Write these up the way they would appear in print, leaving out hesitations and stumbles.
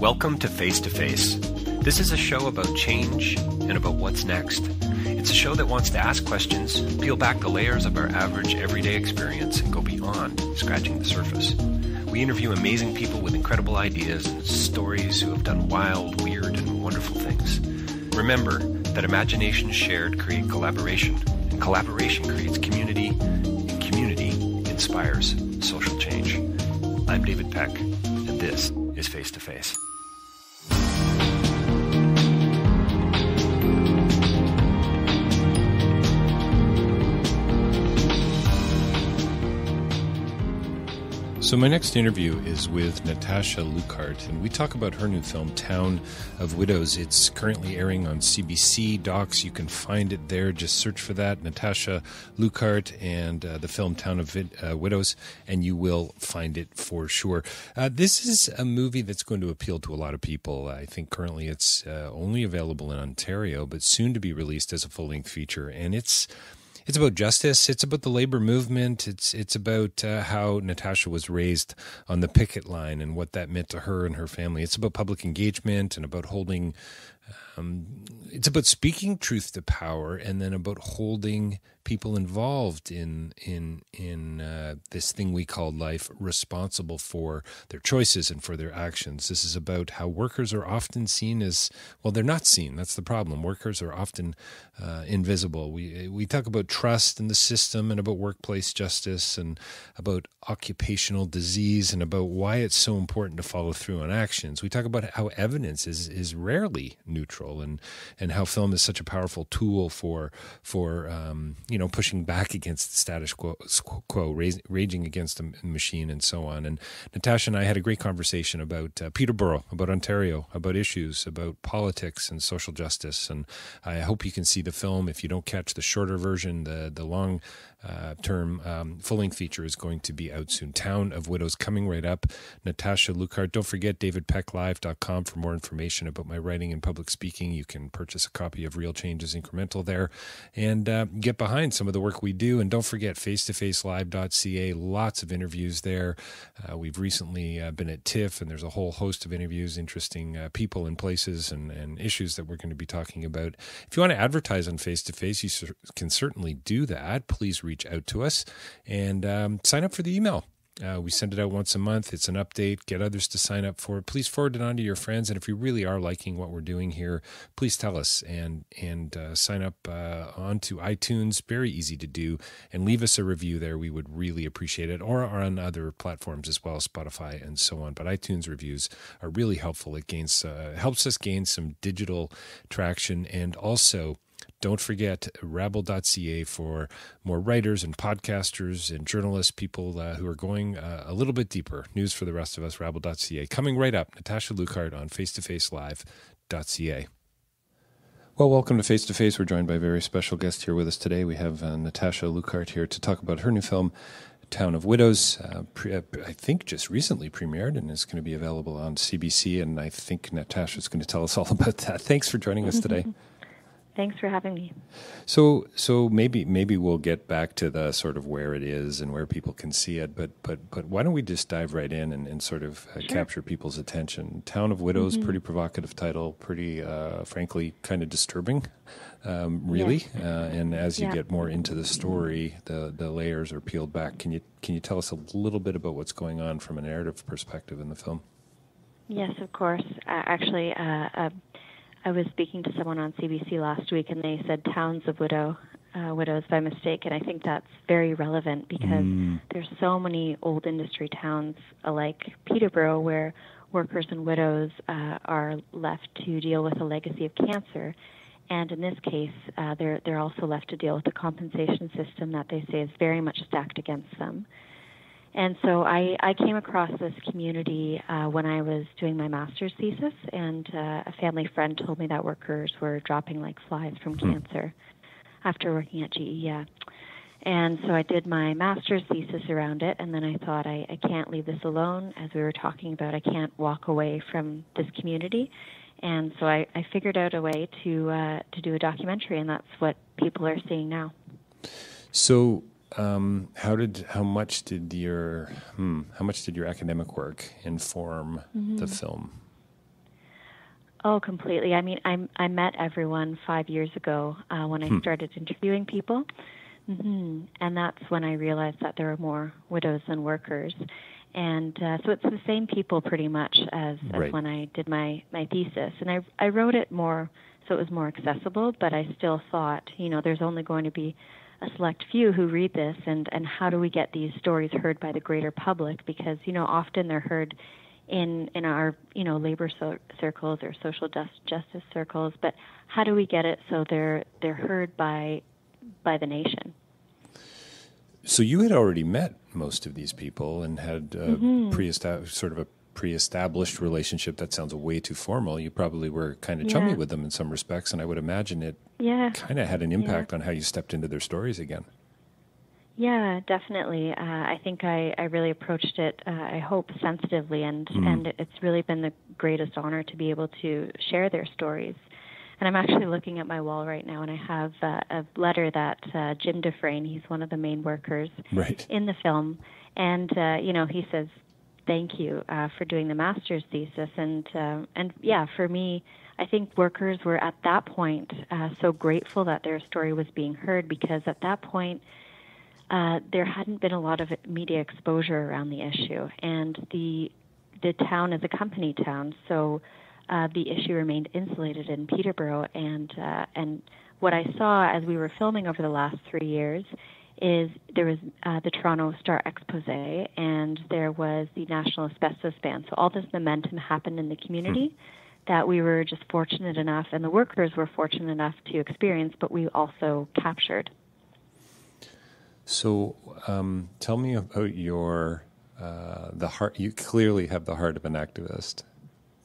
Welcome to Face to Face. This is a show about change and about what's next. It's a show that wants to ask questions, peel back the layers of our average everyday experience, and go beyond scratching the surface. We interview amazing people with incredible ideas and stories who have done wild, weird, and wonderful things. Remember that imagination shared create collaboration, and collaboration creates community, and community inspires social change. I'm David Peck, and this is Face to Face. So my next interview is with Natasha Luckhardt, and we talk about her new film, Town of Widows. It's currently airing on CBC Docs. You can find it there. Just search for that, Natasha Luckhardt, and the film Town of Widows, and you will find it for sure. This is a movie that's going to appeal to a lot of people. I think currently it's only available in Ontario, but soon to be released as a full-length feature, and it's about justice. It's about the labor movement. It's about how Natasha was raised on the picket line and what that meant to her and her family. It's about public engagement and about holding. It's about speaking truth to power, and then about holding people involved in this thing we call life responsible for their choices and for their actions. This is about how workers are often seen as, well, they're not seen. That's the problem. Workers are often invisible. We talk about trust in the system and about workplace justice and about occupational disease and about why it's so important to follow through on actions. We talk about how evidence is rarely neutral, and how film is such a powerful tool for pushing back against the status quo, raging against the machine, and so on. And Natasha and I had a great conversation about Peterborough, about Ontario, about issues, about politics and social justice. And I hope you can see the film. If you don't catch the shorter version, the long term full-length feature is going to be out soon. Town of Widows coming right up. Natasha Luckhardt. Don't forget davidpecklive.com for more information about my writing and public speaking. You can purchase a copy of Real Change is Incremental there and get behind some of the work we do. And don't forget face-to-facelive.ca. Lots of interviews there. We've recently been at TIFF, and there's a whole host of interviews, interesting people and places and issues that we're going to be talking about. If you want to advertise on Face-to-Face, you can certainly do that. Please reach out to us and sign up for the email. We send it out once a month. It's an update. Get others to sign up for it. Please forward it on to your friends. And if you really are liking what we're doing here, please tell us and sign up onto iTunes. Very easy to do. And leave us a review there. We would really appreciate it. Or on other platforms as well, Spotify and so on. But iTunes reviews are really helpful. It helps us gain some digital traction. And also, don't forget rabble.ca for more writers and podcasters and journalists, people who are going a little bit deeper. News for the rest of us, rabble.ca. Coming right up, Natasha Luckhardt on face-to-facelive.ca. Well, welcome to Face to Face. We're joined by a very special guest here with us today. We have Natasha Luckhardt here to talk about her new film, Town of Widows. I think just recently premiered and is going to be available on CBC, and I think Natasha's going to tell us all about that. Thanks for joining us today. Thanks for having me. So maybe we'll get back to the sort of where it is and where people can see it, but why don't we just dive right in and sort of capture people's attention? Town of Widows, pretty provocative title, pretty frankly kind of disturbing, really. Yes. And as you get more into the story, the layers are peeled back. Can you tell us a little bit about what's going on from a narrative perspective in the film? Yes, of course. Actually, I was speaking to someone on CBC last week, and they said towns of widows by mistake, and I think that's very relevant because there's so many old industry towns like Peterborough where workers and widows are left to deal with a legacy of cancer, and in this case, they're also left to deal with a compensation system that they say is very much stacked against them. And so I came across this community when I was doing my master's thesis, and a family friend told me that workers were dropping like flies from cancer after working at GE. Yeah. And so I did my master's thesis around it, and then I thought I can't leave this alone. As we were talking about, I can't walk away from this community. And so I figured out a way to do a documentary, and that's what people are seeing now. So how much did your academic work inform the film? Oh, completely. I mean, I met everyone 5 years ago when I started interviewing people. And that's when I realized that there are more widows than workers. And so it's the same people pretty much as when I did my thesis. And I wrote it more so it was more accessible, but I still thought, there's only going to be a select few who read this, and how do we get these stories heard by the greater public? Because, often they're heard in our, labor circles or social justice circles, but how do we get it so they're heard by the nation? So you had already met most of these people and had a pre-established relationship. That sounds way too formal. You probably were kind of chummy with them in some respects, and I would imagine it kind of had an impact on how you stepped into their stories again. Yeah, definitely. I think I really approached it, I hope, sensitively, and it's really been the greatest honor to be able to share their stories. And I'm actually looking at my wall right now, and I have a letter that Jim Dufresne, he's one of the main workers in the film, and he says, "Thank you for doing the master's thesis." And for me, I think workers were at that point so grateful that their story was being heard, because at that point there hadn't been a lot of media exposure around the issue, and the town is a company town, so the issue remained insulated in Peterborough. And what I saw as we were filming over the last 3 years is there was the Toronto Star Expose, and there was the National Asbestos Ban. So all this momentum happened in the community that we were just fortunate enough, and the workers were fortunate enough to experience, but we also captured. So tell me about your the heart. You clearly have the heart of an activist.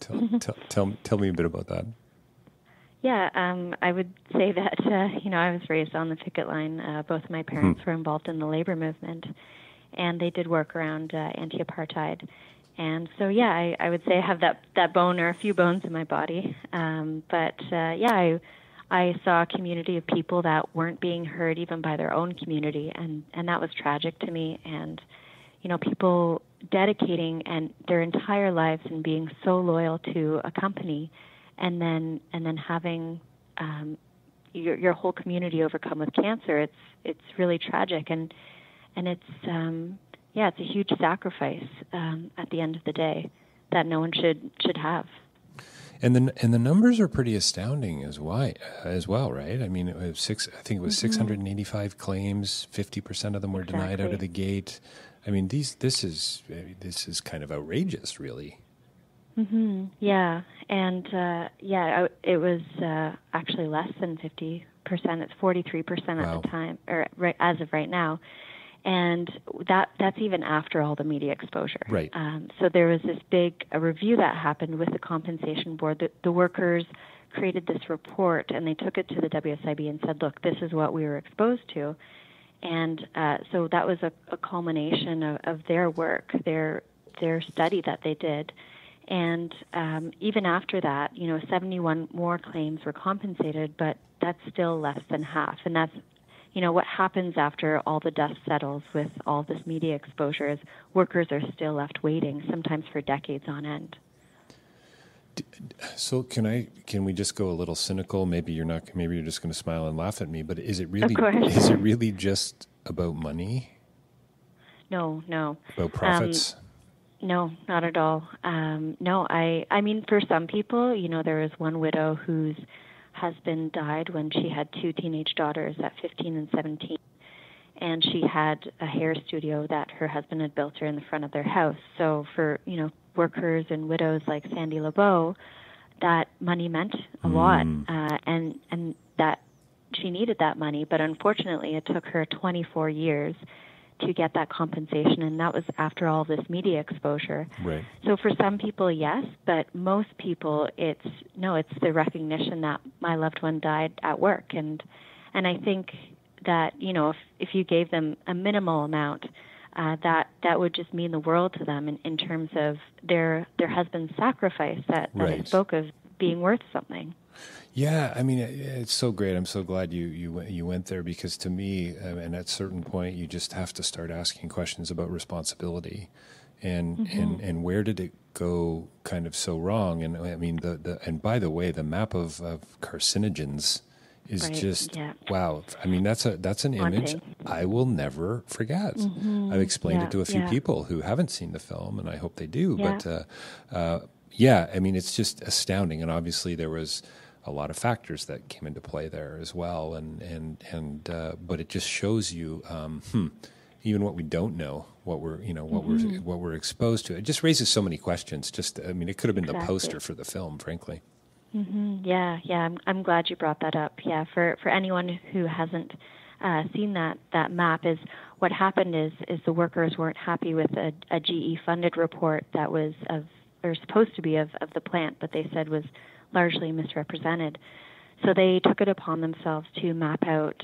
Tell me a bit about that. Yeah, I would say that, I was raised on the picket line. Both of my parents were involved in the labor movement, and they did work around anti-apartheid. And so, I would say I have that bone or a few bones in my body. I saw a community of people that weren't being heard even by their own community, and that was tragic to me. And, people dedicating and their entire lives and being so loyal to a company, and then having your whole community overcome with cancer. It's really tragic, and it's it's a huge sacrifice at the end of the day that no one should have. And the numbers are pretty astounding as well, right? I mean, I think it was 685 claims. 50% of them were denied out of the gate. I mean, this is kind of outrageous, really. Yeah, and it was actually less than 50%. It's 43% at the time, or as of right now, and that's even after all the media exposure. Right. So there was this big review that happened with the compensation board. The workers created this report, and they took it to the WSIB and said, "Look, this is what we were exposed to." And so that was a culmination of their work, their study that they did. And even after that, 71 more claims were compensated, but that's still less than half. And that's, what happens after all the dust settles with all this media exposure is workers are still left waiting, sometimes for decades on end. So can we just go a little cynical? Maybe you're just going to smile and laugh at me, but is it really just about money? No. About profits? No, not at all. No, I mean, for some people, there was one widow whose husband died when she had two teenage daughters at 15 and 17. And she had a hair studio that her husband had built her in the front of their house. So for, workers and widows like Sandy LeBeau, that money meant a lot, and that she needed that money. But unfortunately, it took her 24 years to get that compensation, and that was after all this media exposure. Right. So for some people, yes, but most people, it's the recognition that my loved one died at work, and I think that if you gave them a minimal amount, that would just mean the world to them in terms of their husband's sacrifice that I spoke of being worth something. Yeah, I mean, it's so great. I'm so glad you went there, because to me, and at a certain point, you just have to start asking questions about responsibility. and where did it go kind of so wrong? And I mean, and by the way, the map of carcinogens is just wow. I mean, that's an image I will never forget. I've explained it to a few people who haven't seen the film, and I hope they do. But I mean, it's just astounding. And obviously, there was a lot of factors that came into play there as well. But it just shows you even what we don't know, what we're exposed to. It just raises so many questions. I mean, it could have been the poster for the film, frankly. Yeah. I'm glad you brought that up. Yeah, for anyone who hasn't seen that map, is what happened is the workers weren't happy with a GE funded report that was supposed to be of the plant, but they said was largely misrepresented. So they took it upon themselves to map out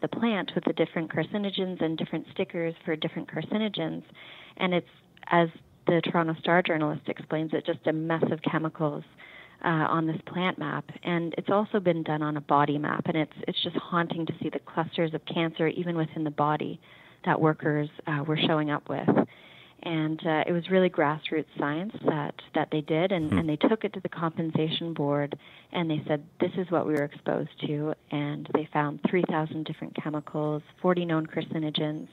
the plant with the different carcinogens and different stickers for different carcinogens. And it's, as the Toronto Star journalist explains it, just a mess of chemicals on this plant map. And it's also been done on a body map, and it's just haunting to see the clusters of cancer even within the body that workers were showing up with. And it was really grassroots science that they did, and they took it to the compensation board, and they said, this is what we were exposed to, and they found 3,000 different chemicals, 40 known carcinogens,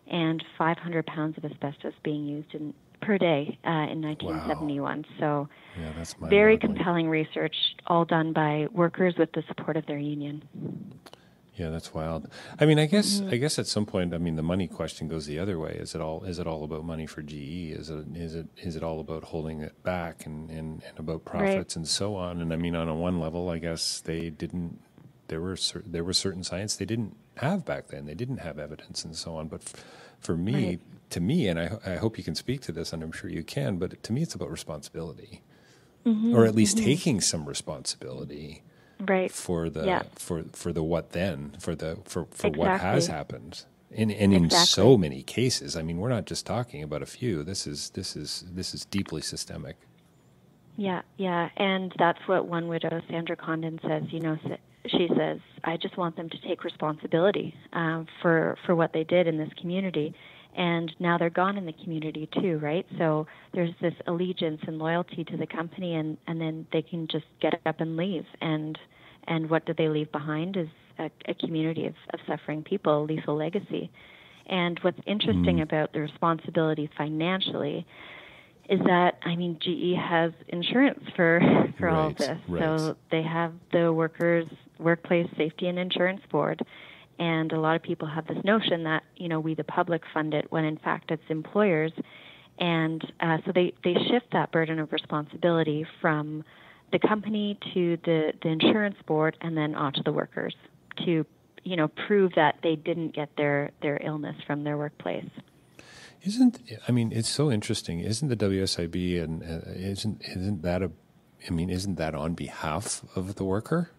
and 500 pounds of asbestos being used per day in 1971. Wow. So that's very compelling research, all done by workers with the support of their union. Yeah, that's wild. I mean, I guess at some point, I mean, the money question goes the other way. Is it all about money for GE? Is it all about holding it back and about profits and so on? And I mean, on a one level, I guess they didn't. There were certain science they didn't have back then. They didn't have evidence and so on. But for me, to me, and I hope you can speak to this, and I'm sure you can. But to me, it's about responsibility, or at least taking some responsibility. Right. For the what then, for what has happened, in so many cases. I mean, we're not just talking about a few. This is deeply systemic. Yeah, and that's what one widow, Sandra Condon, says. She says, I just want them to take responsibility for what they did in this community. And now they're gone in the community too, right? So there's this allegiance and loyalty to the company, and then they can just get up and leave. And what do they leave behind is a community of suffering people, a lethal legacy. And what's interesting about the responsibility financially is that, I mean, GE has insurance for all of this. Right. So they have the Workplace Safety and Insurance Board. And a lot of people have this notion that, we the public fund it, when in fact it's employers. And so they shift that burden of responsibility from the company to the insurance board and then onto the workers to, prove that they didn't get their illness from their workplace. It's so interesting. Isn't the WSIB and isn't that on behalf of the worker?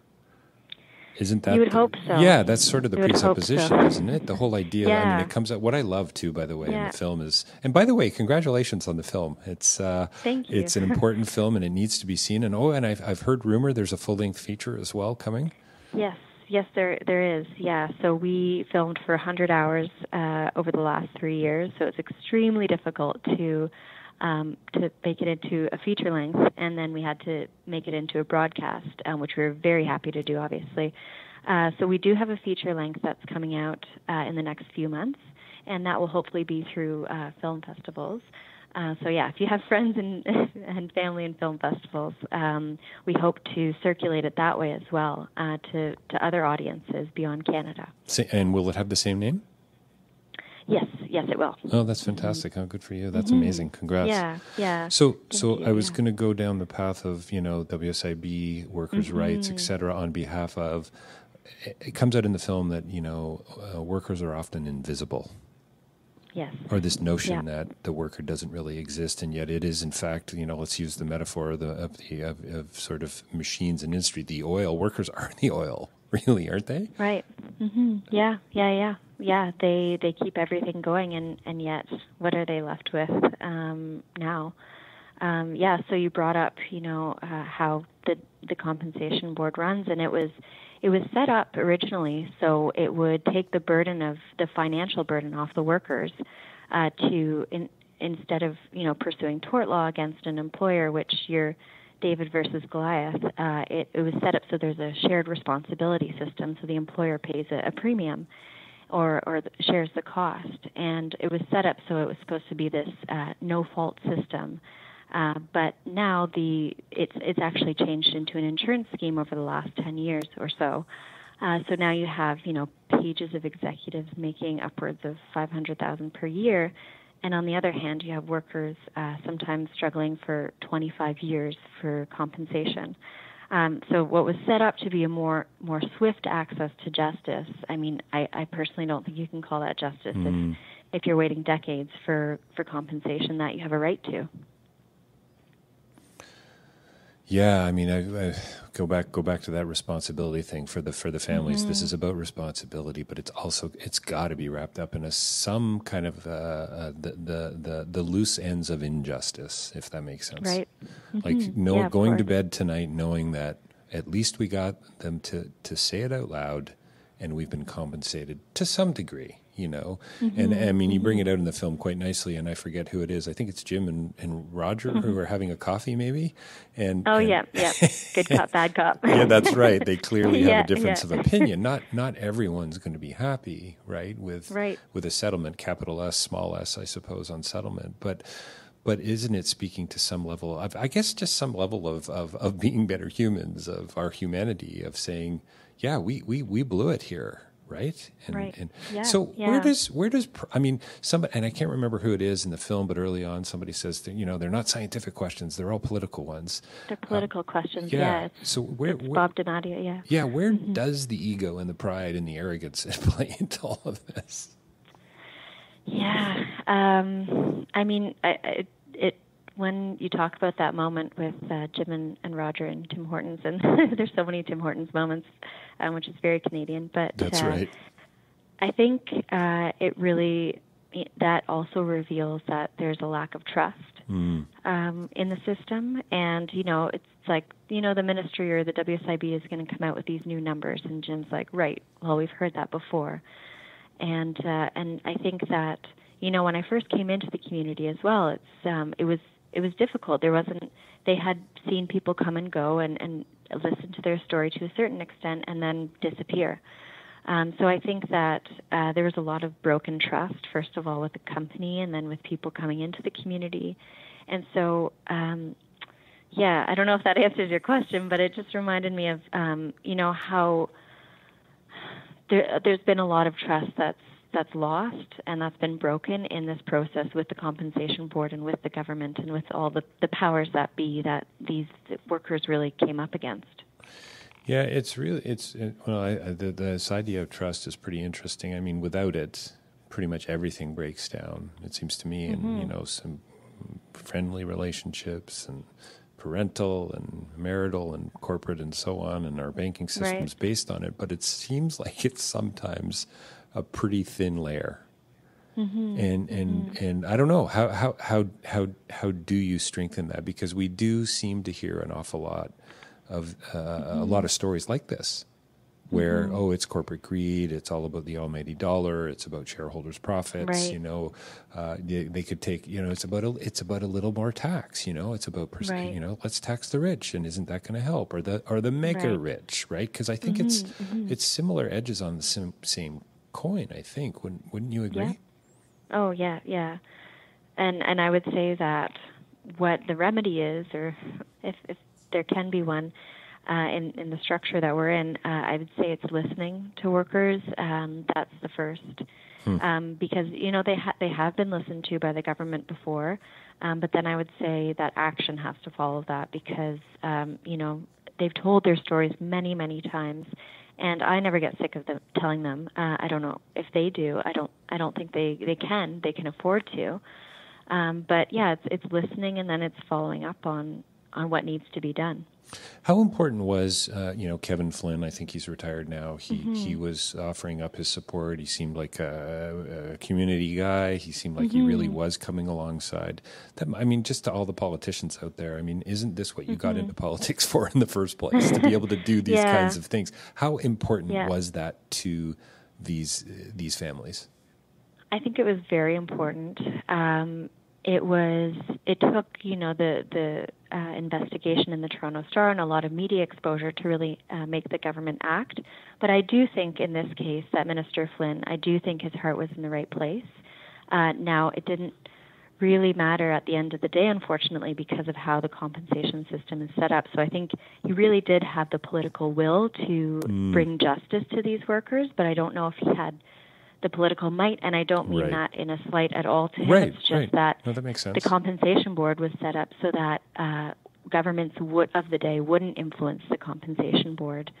Isn't that? You would hope so. Yeah, that's sort of the presupposition, isn't it? The whole idea. Yeah. I mean, it comes out. What I love too, by the way, in the film is. And by the way, congratulations on the film. It's thank you. It's an important film, and it needs to be seen. And I've heard rumor there's a full-length feature as well coming. Yes, there is. Yeah, so we filmed for 100 hours over the last 3 years. So it's extremely difficult to make it into a feature length, and then we had to make it into a broadcast, which we were very happy to do, obviously. So we do have a feature length that's coming out in the next few months, and that will hopefully be through film festivals. If you have friends and family in film festivals, we hope to circulate it that way as well to other audiences beyond Canada. And will it have the same name? Yes, it will. Oh, that's fantastic. Oh, good for you. That's amazing. Congrats. Yeah. So I was going to go down the path of, WSIB, workers' rights, et cetera, on behalf of, it comes out in the film that, workers are often invisible. Yes. Or this notion that the worker doesn't really exist, and yet it is, in fact, let's use the metaphor of sort of machines and industry. The oil, workers are the oil, really, aren't they? Right. Mm-hmm. Yeah. Yeah, they keep everything going, and yet what are they left with now? So you brought up, how the compensation board runs, and it was set up originally so it would take the financial burden off the workers to instead of, pursuing tort law against an employer, which you're David versus Goliath, it was set up so there's a shared responsibility system, so the employer pays a premium or shares the cost. And it was set up so it was supposed to be this no-fault system. But now it's actually changed into an insurance scheme over the last 10 years or so. So now you have, pages of executives making upwards of $500,000 per year. And on the other hand, you have workers sometimes struggling for 25 years for compensation. So what was set up to be a more swift access to justice, I personally don't think you can call that justice if you're waiting decades for compensation that you have a right to. Yeah, I go back to that responsibility thing for the families. This is about responsibility, but it's got to be wrapped up in some kind of the loose ends of injustice, if that makes sense. Right. Like going to bed tonight knowing that at least we got them to say it out loud, and we've been compensated to some degree. And you bring it out in the film quite nicely, and I forget who it is. I think it's Jim and Roger who are having a coffee maybe. Yeah. Good cop, bad cop. Yeah, that's right. They clearly have a difference of opinion. Not everyone's going to be happy, right, with a settlement, capital S, small s, I suppose, on settlement. But isn't it speaking to some level of, I guess, just some level of being better humans, of our humanity, of saying, yeah, we blew it here. Right. So where does somebody, and I can't remember who it is in the film, but early on somebody says that, they're not scientific questions, they're all political ones. They're political questions. So where Bob Donadio. Yeah. Yeah. Where does the ego and the pride and the arrogance play into all of this? Yeah. When you talk about that moment with Jim and Roger and Tim Hortons, and there's so many Tim Hortons moments, which is very Canadian. But that's right. I think it really that also reveals that there's a lack of trust in the system, and it's like the ministry or the WSIB is going to come out with these new numbers, and Jim's like, right, well, we've heard that before, and I think that when I first came into the community as well, it was difficult. They had seen people come and go and listen to their story to a certain extent and then disappear. So I think that there was a lot of broken trust, first of all, with the company and then with people coming into the community. And so, I don't know if that answers your question, but it just reminded me of, how there's been a lot of trust that's lost and that's been broken in this process with the compensation board and with the government and with all the powers that be that these workers really came up against. Yeah, this idea of trust is pretty interesting. Without it, pretty much everything breaks down, it seems to me, and some friendly relationships and parental and marital and corporate and so on, and our banking system's based on it, but it seems like it's sometimes a pretty thin layer, and I don't know how do you strengthen that, because we do seem to hear an awful lot of a lot of stories like this, where it's corporate greed, it's all about the almighty dollar, it's about shareholders' profits. They could take it's about a little more tax. It's about let's tax the rich, and isn't that going to help, or the mega rich, right? Because I think it's similar edges on the same coin, I think. Wouldn't you agree? Yeah. Oh, yeah. And I would say that what the remedy is, or if there can be one, in the structure that we're in, I would say it's listening to workers. That's the first. Because, they have been listened to by the government before, but then I would say that action has to follow that, because, they've told their stories many, many times. And I never get sick of them telling them. I don't know if they do. I don't think they can. They can afford to. But yeah, it's listening, and then it's following up on what needs to be done. How important was Kevin Flynn? I think he's retired now. He was offering up his support. He seemed like a community guy. He seemed like he really was coming alongside them. Just to all the politicians out there, isn't this what you got into politics for in the first place, to be able to do these kinds of things? How important was that to these families? I think it was very important. it took, the investigation in the Toronto Star and a lot of media exposure to really make the government act. But I do think in this case that Minister Flynn, I do think his heart was in the right place. Now, it didn't really matter at the end of the day, unfortunately, because of how the compensation system is set up. So I think he really did have the political will to bring justice to these workers, but I don't know if he had the political might, and I don't mean that in a slight at all to him. Right, it's just that, no, that makes sense. The compensation board was set up so that governments of the day wouldn't influence the compensation board.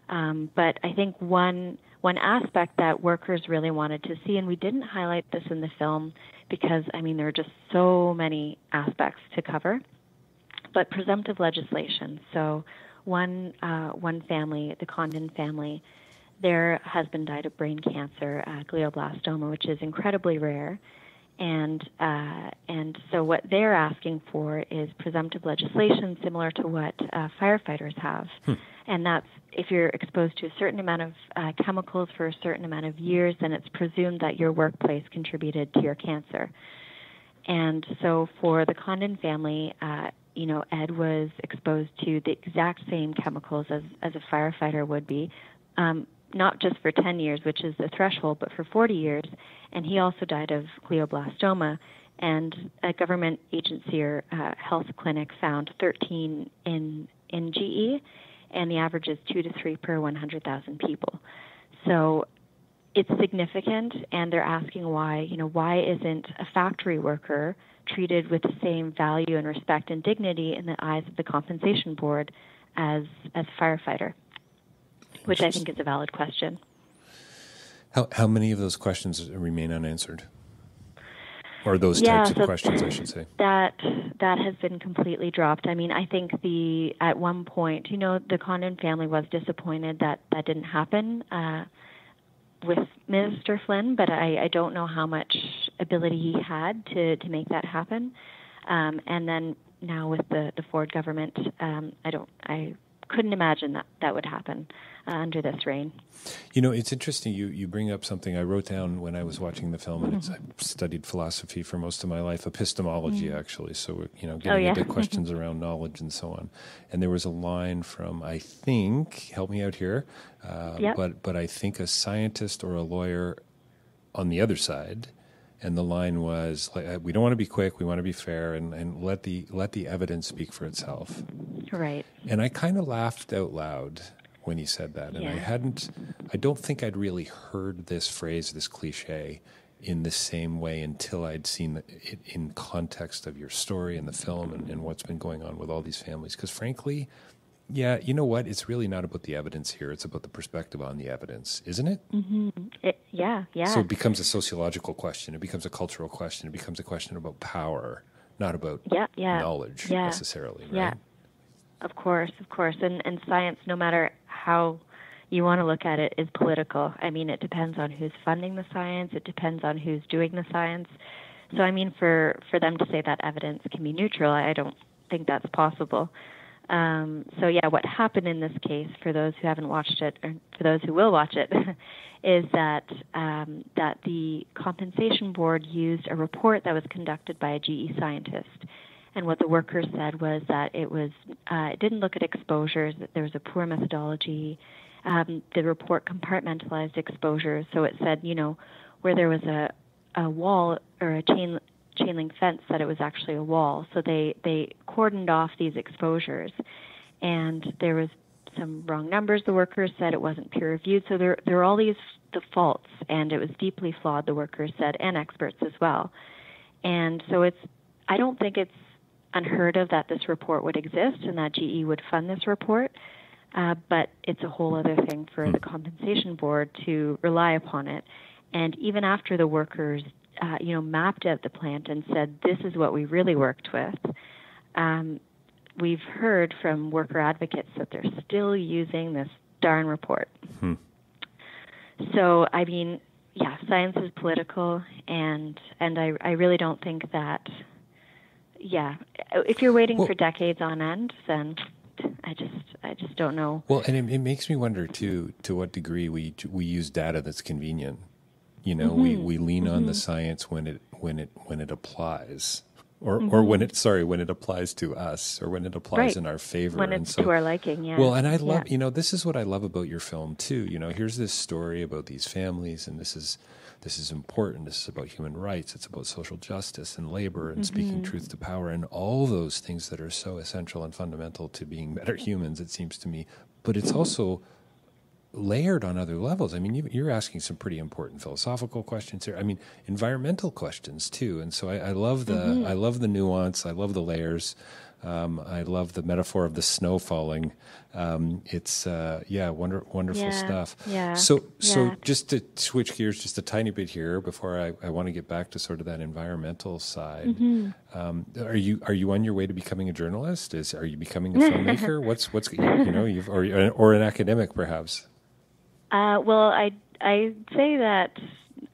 But I think one aspect that workers really wanted to see, and we didn't highlight this in the film because, there are just so many aspects to cover, but presumptive legislation. So one family, the Condon family, their husband died of brain cancer, glioblastoma, which is incredibly rare. And so what they're asking for is presumptive legislation similar to what firefighters have. And that's if you're exposed to a certain amount of chemicals for a certain amount of years, then it's presumed that your workplace contributed to your cancer. And so for the Condon family, Ed was exposed to the exact same chemicals as a firefighter would be, not just for 10 years, which is the threshold, but for 40 years. And he also died of glioblastoma. And a government agency or health clinic found 13 in GE, and the average is 2 to 3 per 100,000 people. So it's significant, and they're asking why isn't a factory worker treated with the same value and respect and dignity in the eyes of the compensation board as a firefighter, which I think is a valid question. How many of those questions remain unanswered? Or those types of questions, I should say. That has been completely dropped. I think at one point, the Condon family was disappointed that didn't happen with Minister Flynn, but I don't know how much ability he had to make that happen. And then now with the Ford government, I couldn't imagine that would happen under this reign. It's interesting. You bring up something I wrote down when I was watching the film, and I've studied philosophy for most of my life, epistemology actually. So getting into questions around knowledge and so on. And there was a line from, I think, help me out here, but I think a scientist or a lawyer on the other side. And the line was, we don't want to be quick, we want to be fair, and let the evidence speak for itself. Right. And I kind of laughed out loud when he said that. And I don't think I'd really heard this phrase, this cliche, in the same way until I'd seen it in context of your story and the film and what's been going on with all these families. Because frankly, you know what? It's really not about the evidence here. It's about the perspective on the evidence, isn't it? Mm-hmm. Yeah. So it becomes a sociological question. It becomes a cultural question. It becomes a question about power, not about knowledge necessarily, right? Yeah, of course. And science, no matter how you want to look at it, is political. It depends on who's funding the science. It depends on who's doing the science. So, for them to say that evidence can be neutral, I don't think that's possible. What happened in this case, for those who haven't watched it, or for those who will watch it, is that the compensation board used a report that was conducted by a GE scientist. And what the workers said was that it didn't look at exposures, that there was a poor methodology. The report compartmentalized exposures, so it said, where there was a wall or a chain link fence, that it was actually a wall. So they cordoned off these exposures, and there was some wrong numbers. The workers said it wasn't peer reviewed. So there were all these defaults, and it was deeply flawed, the workers said, and experts as well. And so I don't think it's unheard of that this report would exist and that GE would fund this report, but it's a whole other thing for the compensation board to rely upon it. And even after the workers mapped out the plant and said, this is what we really worked with, we've heard from worker advocates that they're still using this darn report. So, science is political, and I really don't think that, if you're waiting for decades on end, then I just don't know. Well, and it makes me wonder, too, to what degree we use data that's convenient. We lean on the science when it applies. Or when it applies to us, or when it applies in our favor. When it's to our liking, yeah. Well, and I love, this is what I love about your film too. Here's this story about these families, and this is important. This is about human rights. It's about social justice and labor and speaking truth to power and all those things that are so essential and fundamental to being better humans, it seems to me. But it's also layered on other levels. I mean, you're asking some pretty important philosophical questions here. I mean, environmental questions too. And so I love the nuance. I love the layers. I love the metaphor of the snow falling. It's wonderful stuff. Yeah. So just to switch gears just a tiny bit here before I want to get back to sort of that environmental side. Are you on your way to becoming a journalist? Are you becoming a filmmaker? What's or an academic perhaps? Well, I'd say that,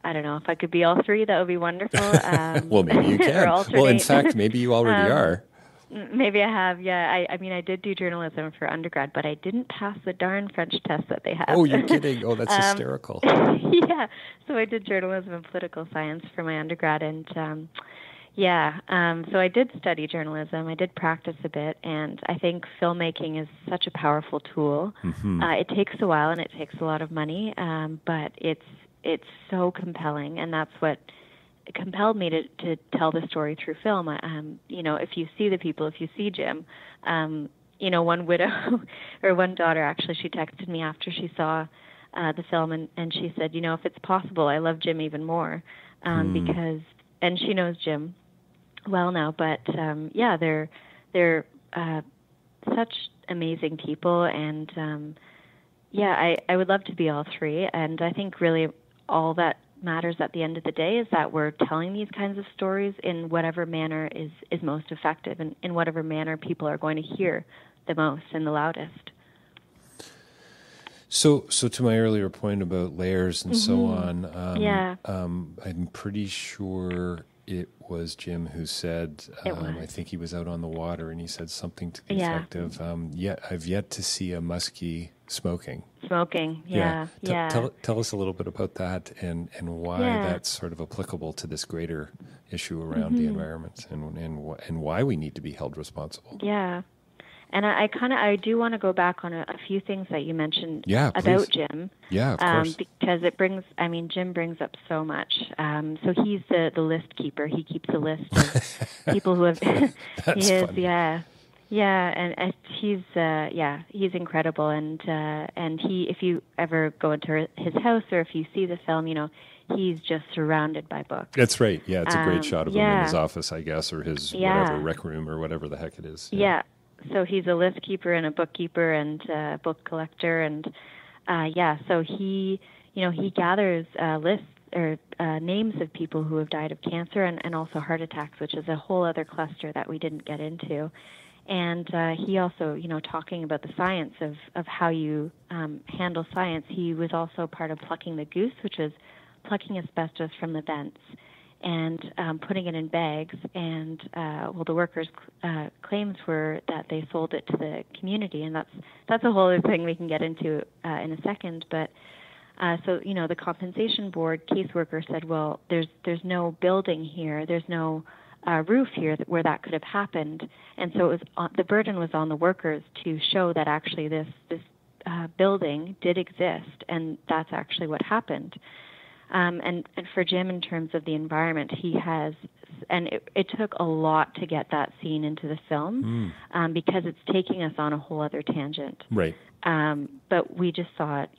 I don't know, if I could be all three, that would be wonderful. Well, maybe you can. Well, in fact, maybe you already are. Maybe I have, yeah. I mean, I did do journalism for undergrad, but I didn't pass the darn French test that they have. Oh, you're kidding. Oh, that's hysterical. Yeah. So I did journalism and political science for my undergrad, and so I did study journalism. I did practice a bit, and I think filmmaking is such a powerful tool. It takes a while and it takes a lot of money, but it's so compelling, and that's what compelled me to tell the story through film. If you see the people, if you see Jim, one widow or one daughter, actually, she texted me after she saw the film, and she said, if it's possible, I love Jim even more, because, and she knows Jim well now, but they're such amazing people, and I would love to be all three, and I think really all that matters at the end of the day is that we're telling these kinds of stories in whatever manner is most effective, and in whatever manner people are going to hear the most and the loudest. So to my earlier point about layers and so on, I'm pretty sure it was Jim who said, I think he was out on the water, and he said something to the effect of, I've yet to see a muskie smoking. Tell us a little bit about that and why that's sort of applicable to this greater issue around the environment and why we need to be held responsible. Yeah. And I do want to go back on a few things that you mentioned about Jim. Yeah, of course. Because Jim brings up so much. So he's the list keeper. He keeps a list of people who have. That's funny. Yeah, and he's incredible. And he, if you ever go into his house or if you see the film, he's just surrounded by books. That's right. Yeah, it's a great shot of him in his office, I guess, or his whatever rec room or whatever the heck it is. Yeah. So he's a list keeper and a bookkeeper and a book collector, and so he gathers lists or names of people who have died of cancer and also heart attacks, which is a whole other cluster that we didn't get into. And he also, talking about the science of how you handle science, he was also part of plucking the goose, which is plucking asbestos from the vents and putting it in bags. And the workers' claims were that they sold it to the community, and that's a whole other thing we can get into in a second. But the compensation board caseworker said, well, there's no building here, there's no roof here where that could have happened, and so it was the burden was on the workers to show that actually this building did exist, and that's actually what happened. And for Jim, in terms of the environment, he has, and it took a lot to get that scene into the film because it's taking us on a whole other tangent. Right. But we just thought,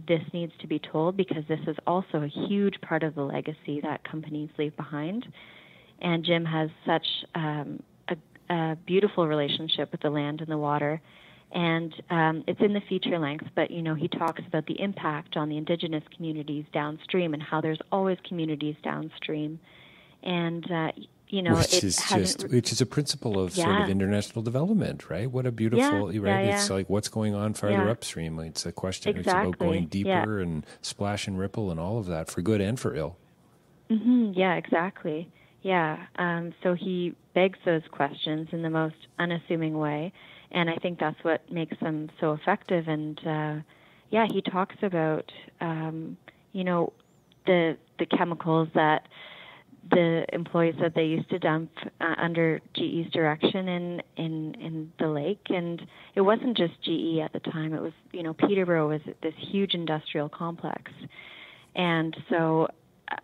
this needs to be told because this is also a huge part of the legacy that companies leave behind. And Jim has such a beautiful relationship with the land and the water. And it's in the feature length, but, he talks about the impact on the indigenous communities downstream and how there's always communities downstream. And, which is a principle of sort of international development, right? What a beautiful, It's like what's going on farther upstream. It's a question. Exactly. It's about going deeper and splash and ripple and all of that for good and for ill. Mm-hmm. Yeah, exactly. Yeah. So he begs those questions in the most unassuming way. And I think that's what makes them so effective. And, he talks about, the chemicals that the employees that they used to dump under GE's direction in the lake. And it wasn't just GE at the time. It was, Peterborough was this huge industrial complex. And so,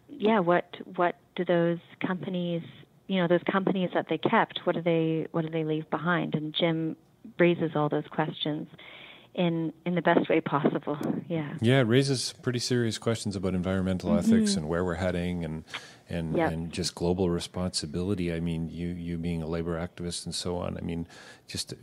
what do those companies, those companies that they kept, what do they leave behind? And Jim raises all those questions in the best way possible. Yeah. Yeah, it raises pretty serious questions about environmental ethics and where we're heading and just global responsibility. I mean, you being a labor activist and so on. I mean, just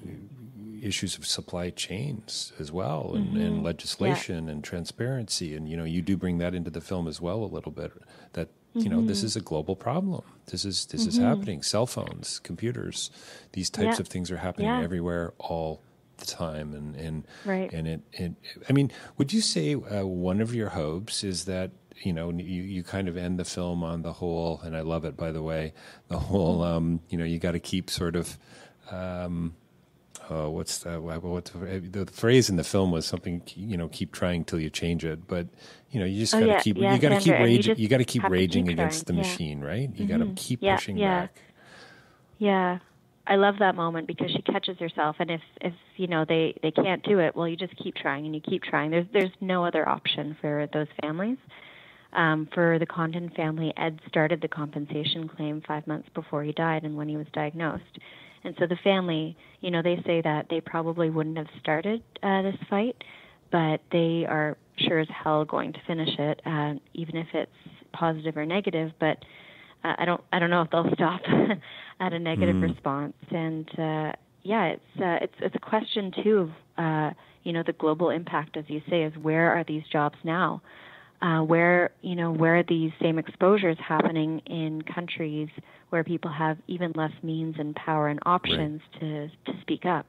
issues of supply chains as well and legislation and transparency. And, you do bring that into the film as well a little bit, that, this is a global problem. This is happening. Cell phones, computers, these types of things are happening everywhere all the time. And it I mean, would you say one of your hopes is that, you kind of end the film on the whole, and I love it, by the way, the whole, you got to keep sort of, the phrase in the film was something, keep trying till you change it, but you just got to keep, you got to keep raging, you got to keep raging against the machine, right? You got to keep pushing back. Yeah. I love that moment because she catches herself, and if they can't do it, well, you just keep trying and you keep trying. There's no other option for those families. For the Condon family, Ed started the compensation claim 5 months before he died and when he was diagnosed. And so the family, they say that they probably wouldn't have started this fight, but they are sure as hell going to finish it, even if it's positive or negative. But I don't know if they'll stop at a negative response. And it's a question too of the global impact, as you say, is where are these jobs now? Where are these same exposures happening in countries where people have even less means and power and options to speak up?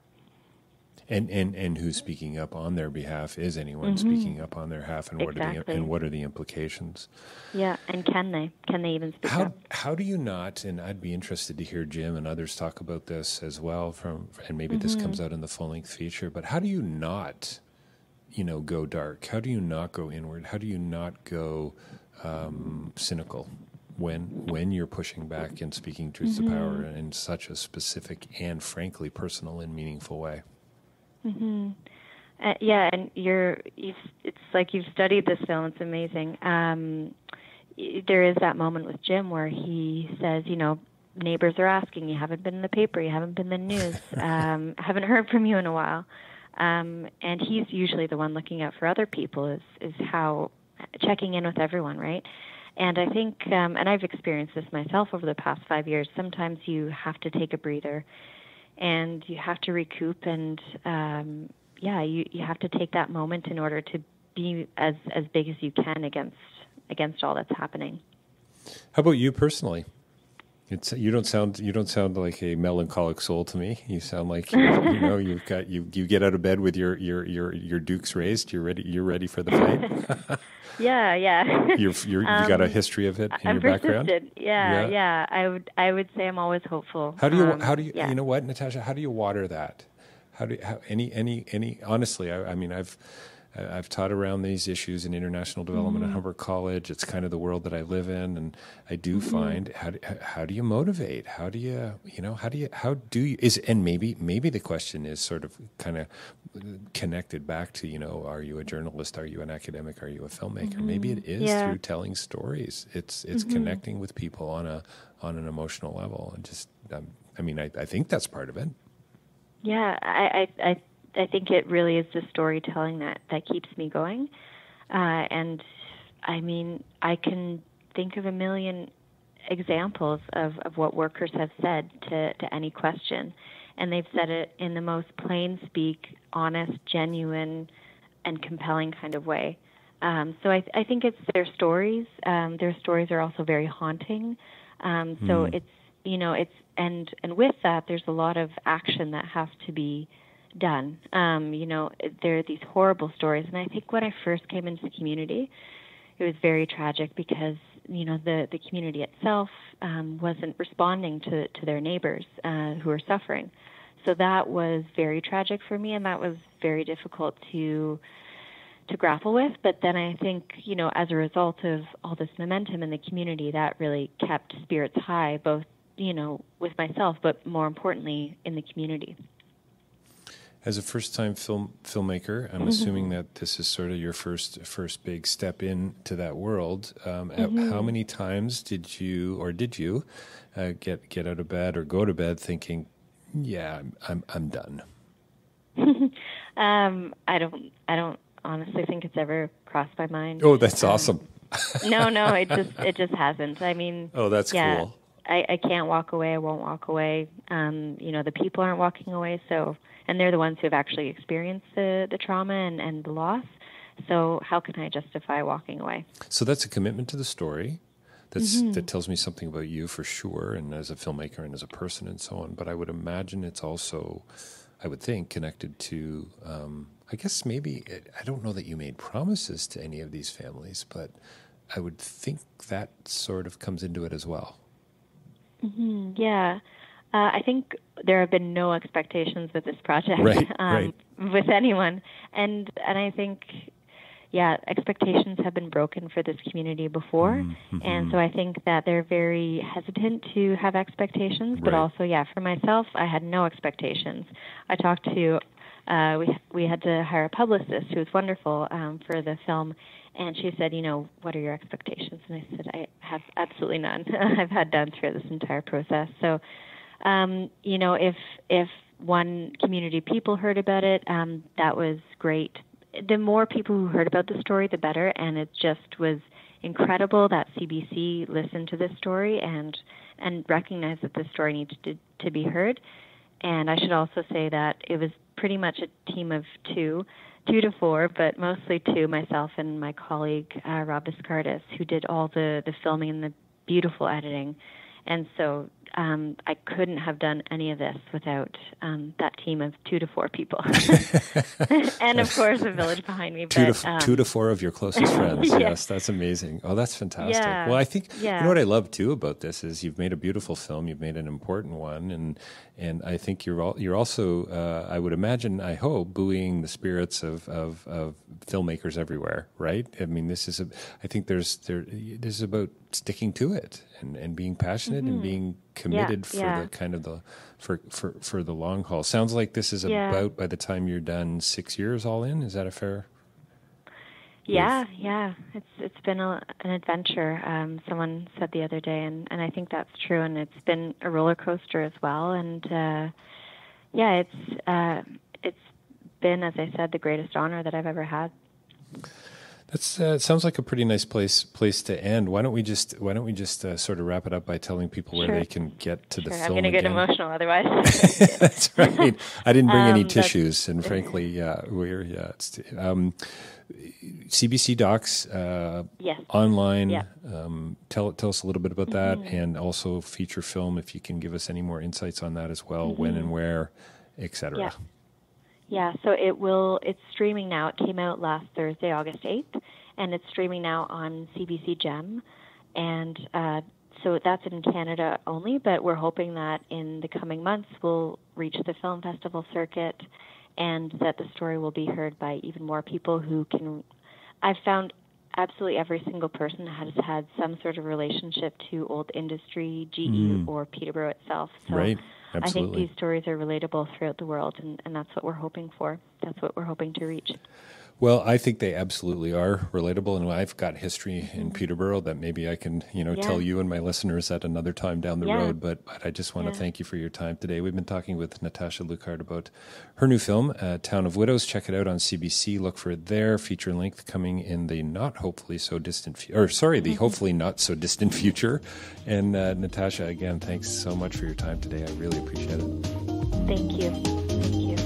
And who's speaking up on their behalf? Is anyone speaking up on their behalf? And what are the implications? Yeah, and can they even speak up? How do you not? And I'd be interested to hear Jim and others talk about this as well. And maybe this comes out in the full-length feature. But how do you not, go dark? How do you not go inward? How do you not go cynical when you're pushing back and speaking truth to power in such a specific and frankly personal and meaningful way? And it's like you've studied this film. It's amazing. There is that moment with Jim where he says, neighbors are asking, you haven't been in the paper, you haven't been in the news, haven't heard from you in a while. And he's usually the one looking out for other people, is how checking in with everyone, right? And I think, and I've experienced this myself over the past 5 years, sometimes you have to take a breather and you have to recoup, and you have to take that moment in order to be as big as you can against all that's happening. How about you personally? You don't sound like a melancholic soul to me. You sound like you get out of bed with your dukes raised. You're ready for the fight. Yeah. You've got a history of it in your background. Yeah. I would say I'm always hopeful. How do you you know what, Natasha? How do you water that? Any honestly, I mean, I've taught around these issues in international development at Humber College. It's kind of the world that I live in, and I do find how do you motivate? How do you and maybe the question is sort of kind of connected back to, are you a journalist? Are you an academic? Are you a filmmaker? Maybe it is through telling stories. It's connecting with people on an emotional level, and just I think that's part of it. Yeah, I think it really is the storytelling that keeps me going. And I mean, I can think of a million examples of what workers have said to any question. And they've said it in the most plain speak, honest, genuine, and compelling kind of way. So I think it's their stories. Their stories are also very haunting. So it's, and with that, there's a lot of action that has to be done. There are these horrible stories, and I think when I first came into the community, it was very tragic because the community itself wasn't responding to their neighbors who were suffering. So that was very tragic for me, and that was very difficult to to grapple with. But then I think, as a result of all this momentum in the community, that really kept spirits high, both, with myself, but more importantly, in the community. As a first-time filmmaker, I'm assuming that this is sort of your first big step into that world. How many times did you get out of bed or go to bed thinking, "Yeah, I'm done"? I don't honestly think it's ever crossed my mind. Oh, that's awesome. No, it just hasn't. I mean, oh, that's cool. I can't walk away. I won't walk away. The people aren't walking away. So, and they're the ones who have actually experienced the trauma and the loss. So how can I justify walking away? So that's a commitment to the story. That tells me something about you for sure, and as a filmmaker and as a person and so on. But I would imagine it's also, I would think, connected to, I guess maybe, I don't know that you made promises to any of these families, but I would think that sort of comes into it as well. Yeah. I think there have been no expectations with this project, right. with anyone. And I think, expectations have been broken for this community before. And so I think that they're very hesitant to have expectations. But also, for myself, I had no expectations. I talked to, we had to hire a publicist who was wonderful for the film. And she said, what are your expectations? And I said, I have absolutely none. I've had none through this entire process. So, if one community people heard about it, that was great. The more people who heard about the story, the better. And it just was incredible that CBC listened to this story and recognized that this story needed to be heard. And I should also say that it was pretty much a team of two to four, but mostly two, myself and my colleague, Rob Luckhardt, who did all the filming and the beautiful editing. And so I couldn't have done any of this without that team of 2 to 4 people. And, of course, a village behind me. Two to four of your closest friends. Yes, that's amazing. Oh, that's fantastic. Yeah. Well, I think, you know what I love, too, about this is you've made a beautiful film. You've made an important one. And I think you're also, I would imagine, I hope, buoying the spirits of filmmakers everywhere, right? I mean, I think this is about sticking to it and being passionate and being committed for the kind of for the long haul. Sounds like this is about, by the time you're done, 6 years all in. Is that a fair? Yeah. It's been an adventure. Someone said the other day, and I think that's true. And it's been a roller coaster as well. And it's been, as I said, the greatest honor that I've ever had. That sounds like a pretty nice place to end. Why don't we just sort of wrap it up by telling people where they can get to the film? I'm going to get emotional otherwise. That's right. I didn't bring any tissues, and frankly, CBC Docs online. Yeah. Tell us a little bit about that, and also feature film. If you can give us any more insights on that as well, when and where, etc. Yeah, so it's streaming now. It came out last Thursday, August 8th, and it's streaming now on CBC Gem. And so that's in Canada only, but we're hoping that in the coming months we'll reach the film festival circuit and that the story will be heard by even more people who can. I've found absolutely every single person has had some sort of relationship to old industry, GE, or Peterborough itself. So right. Absolutely. I think these stories are relatable throughout the world, and that's what we're hoping for. That's what we're hoping to reach. Well, I think they absolutely are relatable, and I've got history in Peterborough that maybe I can, tell you and my listeners at another time down the road. But I just want to thank you for your time today. We've been talking with Natasha Luckhardt about her new film, Town of Widows. Check it out on CBC. Look for it there. Feature length coming in the hopefully not so distant future. And Natasha, again, thanks so much for your time today. I really appreciate it. Thank you.